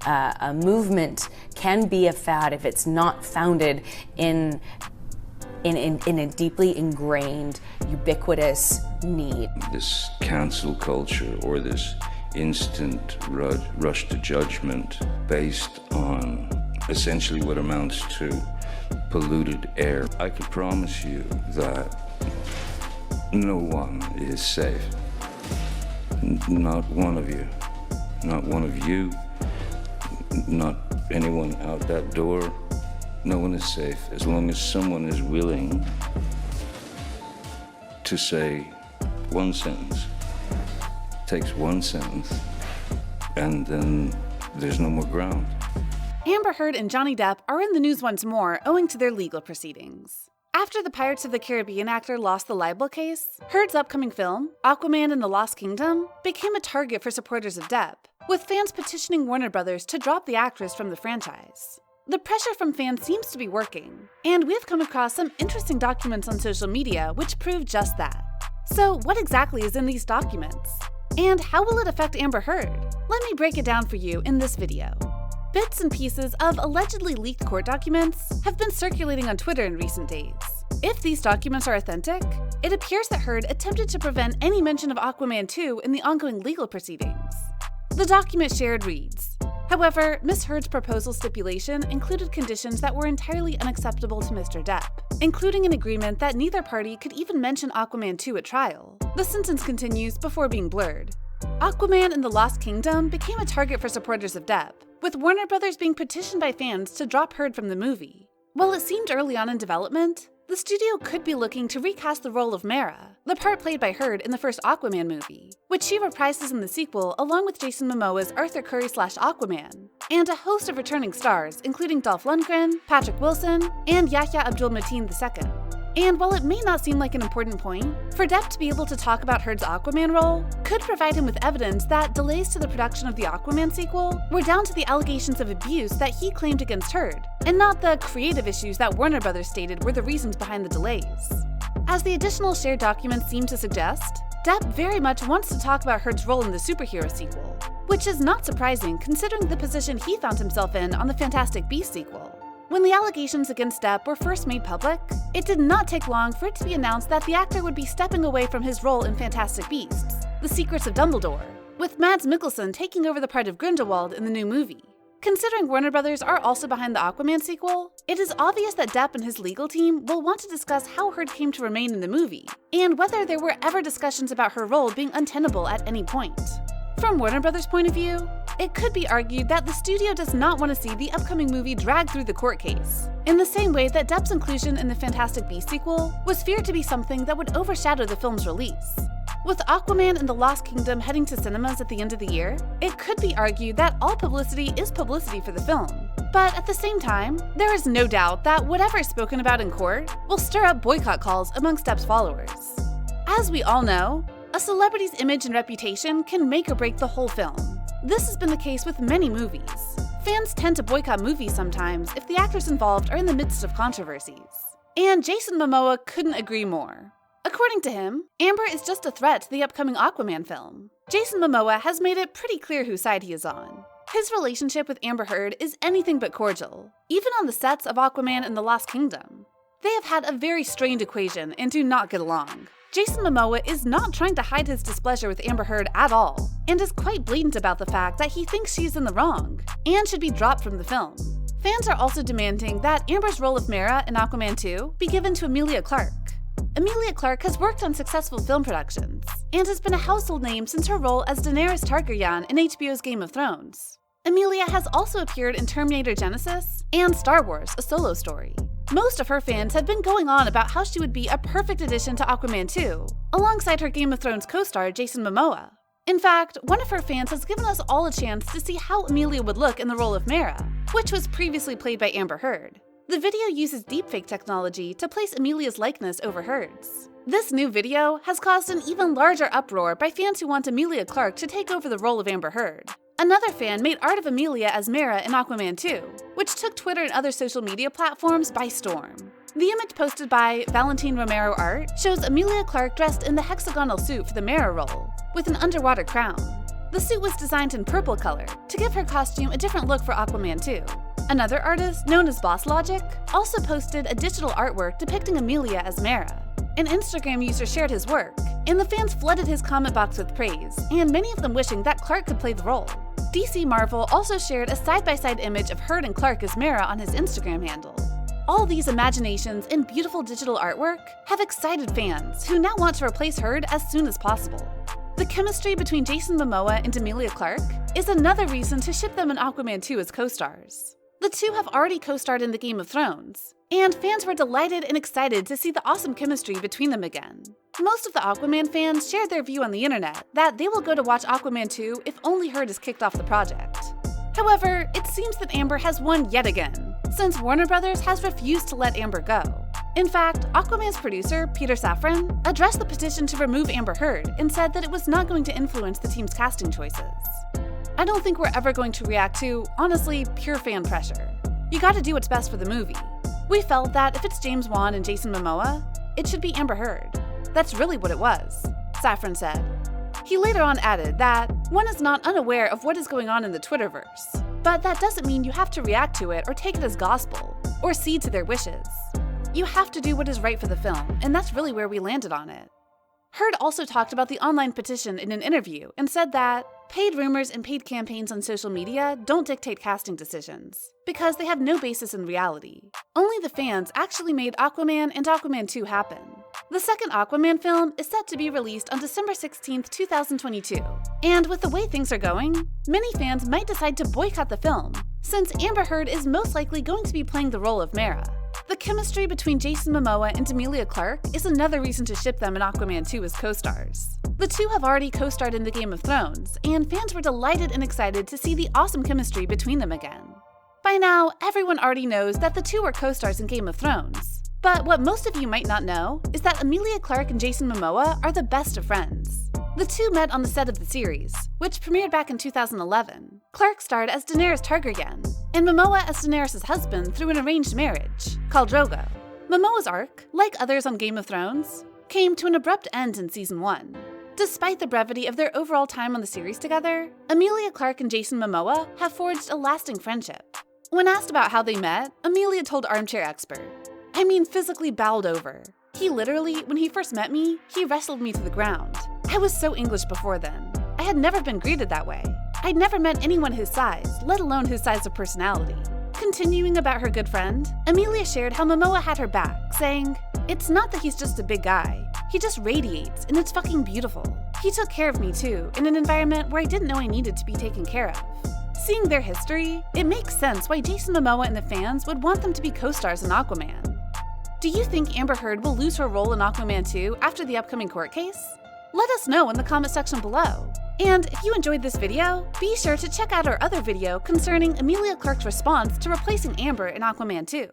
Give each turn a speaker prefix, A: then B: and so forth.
A: a movement can be a fad if it's not founded in a deeply ingrained, ubiquitous need.
B: This cancel culture, or this instant rush to judgment based on essentially what amounts to polluted air. I can promise you that no one is safe. Not one of you. Not one of you. Not anyone out that door. No one is safe as long as someone is willing to say one sentence. Takes one sentence, and then there's no more ground.
C: Amber Heard and Johnny Depp are in the news once more owing to their legal proceedings. After the Pirates of the Caribbean actor lost the libel case, Heard's upcoming film, Aquaman and the Lost Kingdom, became a target for supporters of Depp, with fans petitioning Warner Brothers to drop the actress from the franchise. The pressure from fans seems to be working, and we've come across some interesting documents on social media which prove just that. So what exactly is in these documents? And how will it affect Amber Heard? Let me break it down for you in this video. Bits and pieces of allegedly leaked court documents have been circulating on Twitter in recent days. If these documents are authentic, it appears that Heard attempted to prevent any mention of Aquaman 2 in the ongoing legal proceedings. The document shared reads, however, Ms. Heard's proposal stipulation included conditions that were entirely unacceptable to Mr. Depp, including an agreement that neither party could even mention Aquaman 2 at trial. The sentence continues before being blurred. Aquaman and the Lost Kingdom became a target for supporters of Depp, with Warner Brothers being petitioned by fans to drop Heard from the movie. While it seemed early on in development, the studio could be looking to recast the role of Mera, the part played by Heard in the first Aquaman movie, which she reprises in the sequel along with Jason Momoa's Arthur Curry/Aquaman, and a host of returning stars including Dolph Lundgren, Patrick Wilson, and Yahya Abdul-Mateen II. And while it may not seem like an important point, for Depp to be able to talk about Heard's Aquaman role could provide him with evidence that delays to the production of the Aquaman sequel were down to the allegations of abuse that he claimed against Heard, and not the creative issues that Warner Brothers stated were the reasons behind the delays. As the additional shared documents seem to suggest, Depp very much wants to talk about Heard's role in the superhero sequel, which is not surprising considering the position he found himself in on the Fantastic Beasts sequel. When the allegations against Depp were first made public, it did not take long for it to be announced that the actor would be stepping away from his role in Fantastic Beasts: The Secrets of Dumbledore, with Mads Mikkelsen taking over the part of Grindelwald in the new movie. Considering Warner Brothers are also behind the Aquaman sequel, it is obvious that Depp and his legal team will want to discuss how Heard came to remain in the movie, and whether there were ever discussions about her role being untenable at any point. From Warner Brothers' point of view, it could be argued that the studio does not want to see the upcoming movie drag through the court case, in the same way that Depp's inclusion in the Fantastic Beasts sequel was feared to be something that would overshadow the film's release. With Aquaman and the Lost Kingdom heading to cinemas at the end of the year, it could be argued that all publicity is publicity for the film. But at the same time, there is no doubt that whatever is spoken about in court will stir up boycott calls amongst Depp's followers. As we all know, a celebrity's image and reputation can make or break the whole film. This has been the case with many movies. Fans tend to boycott movies sometimes if the actors involved are in the midst of controversies. And Jason Momoa couldn't agree more. According to him, Amber is just a threat to the upcoming Aquaman film. Jason Momoa has made it pretty clear whose side he is on. His relationship with Amber Heard is anything but cordial, even on the sets of Aquaman and the Lost Kingdom. They have had a very strained equation and do not get along. Jason Momoa is not trying to hide his displeasure with Amber Heard at all, and is quite blatant about the fact that he thinks she's in the wrong, and should be dropped from the film. Fans are also demanding that Amber's role of Mera in Aquaman 2 be given to Emilia Clarke. Emilia Clarke has worked on successful film productions, and has been a household name since her role as Daenerys Targaryen in HBO's Game of Thrones. Emilia has also appeared in Terminator Genesis and Star Wars: A Solo Story. Most of her fans have been going on about how she would be a perfect addition to Aquaman 2, alongside her Game of Thrones co-star Jason Momoa. In fact, one of her fans has given us all a chance to see how Emilia would look in the role of Mera, which was previously played by Amber Heard. The video uses deepfake technology to place Emilia's likeness over Heard's. This new video has caused an even larger uproar by fans who want Emilia Clarke to take over the role of Amber Heard. Another fan made art of Emilia as Mera in Aquaman 2, which took Twitter and other social media platforms by storm. The image posted by Valentine Romero Art shows Emilia Clarke dressed in the hexagonal suit for the Mera role, with an underwater crown. The suit was designed in purple color to give her costume a different look for Aquaman 2. Another artist, known as Boss Logic, also posted a digital artwork depicting Emilia as Mera. An Instagram user shared his work, and the fans flooded his comment box with praise, and many of them wishing that Clark could play the role. DC Marvel also shared a side-by-side image of Hurd and Clark as Mera on his Instagram handle. All these imaginations and beautiful digital artwork have excited fans who now want to replace Hurd as soon as possible. The chemistry between Jason Momoa and Emilia Clarke is another reason to ship them in Aquaman 2 as co-stars. The two have already co-starred in the Game of Thrones, and fans were delighted and excited to see the awesome chemistry between them again. Most of the Aquaman fans shared their view on the internet that they will go to watch Aquaman 2 if only Hurd is kicked off the project. However, it seems that Amber has won yet again, since Warner Brothers has refused to let Amber go. In fact, Aquaman's producer, Peter Safran, addressed the petition to remove Amber Heard and said that it was not going to influence the team's casting choices. I don't think we're ever going to react to, honestly, pure fan pressure. You gotta do what's best for the movie. We felt that if it's James Wan and Jason Momoa, it should be Amber Heard. That's really what it was, Safran said. He later on added that one is not unaware of what is going on in the Twitterverse, but that doesn't mean you have to react to it or take it as gospel, or cede to their wishes. You have to do what is right for the film, and that's really where we landed on it. Heard also talked about the online petition in an interview and said that paid rumors and paid campaigns on social media don't dictate casting decisions, because they have no basis in reality. Only the fans actually made Aquaman and Aquaman 2 happen. The second Aquaman film is set to be released on December 16, 2022, and with the way things are going, many fans might decide to boycott the film, since Amber Heard is most likely going to be playing the role of Mera. The chemistry between Jason Momoa and Emilia Clarke is another reason to ship them in Aquaman 2 as co-stars. The two have already co-starred in the Game of Thrones, and fans were delighted and excited to see the awesome chemistry between them again. By now, everyone already knows that the two were co-stars in Game of Thrones. But what most of you might not know is that Emilia Clarke and Jason Momoa are the best of friends. The two met on the set of the series, which premiered back in 2011. Clarke starred as Daenerys Targaryen, and Momoa as Daenerys' husband through an arranged marriage, called Drogo. Momoa's arc, like others on Game of Thrones, came to an abrupt end in Season 1. Despite the brevity of their overall time on the series together, Emilia Clarke and Jason Momoa have forged a lasting friendship. When asked about how they met, Emilia told Armchair Expert, "I mean physically bowed over. He literally, when he first met me, he wrestled me to the ground. I was so English before then. I had never been greeted that way. I'd never met anyone his size, let alone his size of personality." Continuing about her good friend, Emilia shared how Momoa had her back, saying, "It's not that he's just a big guy. He just radiates, and it's fucking beautiful. He took care of me too, in an environment where I didn't know I needed to be taken care of." Seeing their history, it makes sense why Jason Momoa and the fans would want them to be co-stars in Aquaman. Do you think Amber Heard will lose her role in Aquaman 2 after the upcoming court case? Let us know in the comment section below. And if you enjoyed this video, be sure to check out our other video concerning Emilia Clarke's response to replacing Amber in Aquaman 2.